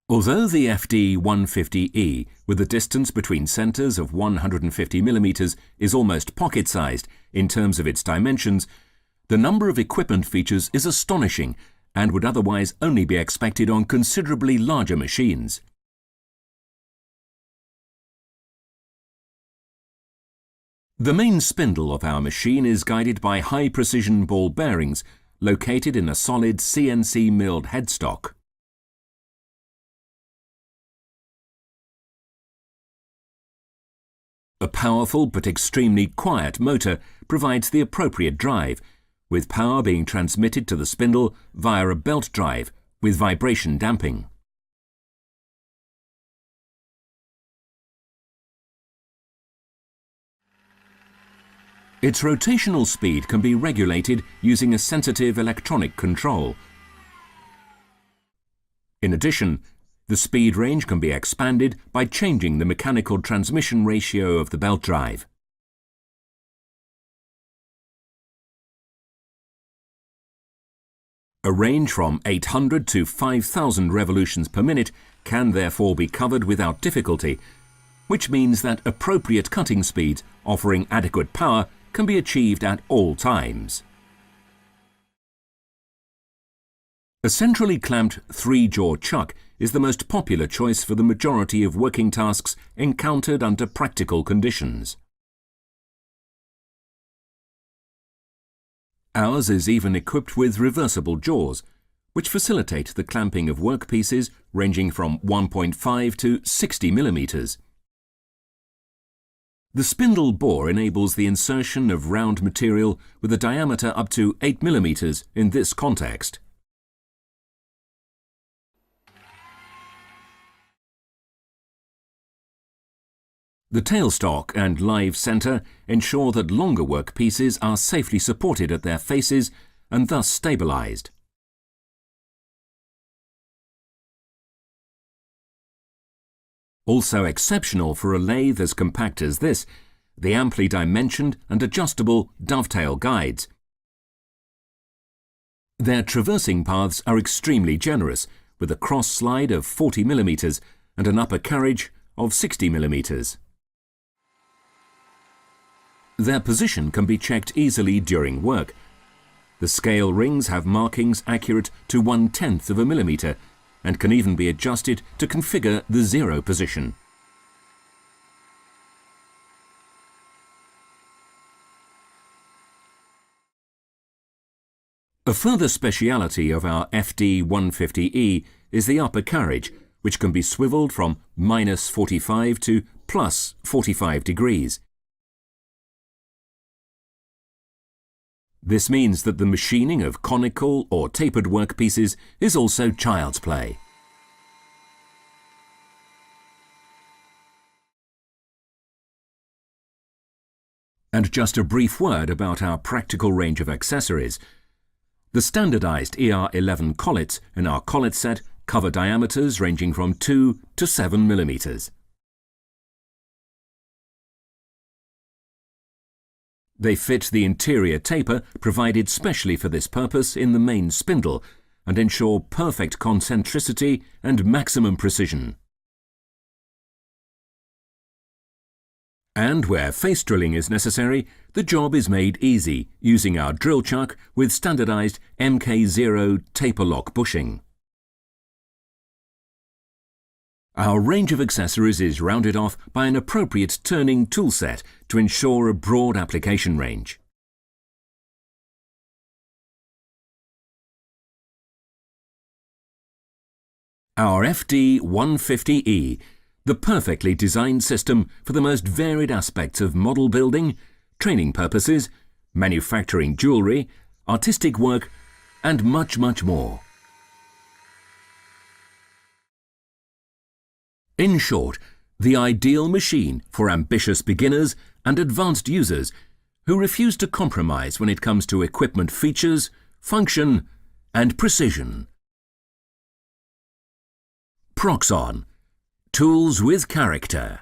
Although the FD150E, with a distance between centres of 150 mm, is almost pocket-sized in terms of its dimensions, the number of equipment features is astonishing and would otherwise only be expected on considerably larger machines. The main spindle of our machine is guided by high-precision ball bearings located in a solid CNC milled headstock. A powerful but extremely quiet motor provides the appropriate drive, with power being transmitted to the spindle via a belt drive with vibration damping. Its rotational speed can be regulated using a sensitive electronic control. In addition, the speed range can be expanded by changing the mechanical transmission ratio of the belt drive. A range from 800 to 5,000 revolutions per minute can therefore be covered without difficulty, which means that appropriate cutting speeds offering adequate power can be achieved at all times. A centrally clamped three-jaw chuck is the most popular choice for the majority of working tasks encountered under practical conditions. Ours is even equipped with reversible jaws, which facilitate the clamping of workpieces ranging from 1.5 to 60 mm. The spindle bore enables the insertion of round material with a diameter up to 8 mm in this context. The tailstock and live centre ensure that longer workpieces are safely supported at their faces and thus stabilised. Also exceptional for a lathe as compact as this, the amply dimensioned and adjustable dovetail guides. Their traversing paths are extremely generous, with a cross slide of 40 mm and an upper carriage of 60 mm. Their position can be checked easily during work. The scale rings have markings accurate to 1/10 of a millimetre and can even be adjusted to configure the zero position. A further speciality of our FD150E is the upper carriage, which can be swivelled from -45 to +45 degrees. This means that the machining of conical or tapered workpieces is also child's play. And just a brief word about our practical range of accessories. The standardized ER11 collets in our collet set cover diameters ranging from 2 to 7 mm. They fit the interior taper provided specially for this purpose in the main spindle and ensure perfect concentricity and maximum precision. And where face drilling is necessary, the job is made easy using our drill chuck with standardized MK0 taper lock bushing. Our range of accessories is rounded off by an appropriate turning tool set to ensure a broad application range. Our FD150E, the perfectly designed system for the most varied aspects of model building, training purposes, manufacturing jewellery, artistic work, and much, much more. In short, the ideal machine for ambitious beginners and advanced users who refuse to compromise when it comes to equipment features, function, and precision. Proxxon, tools with character.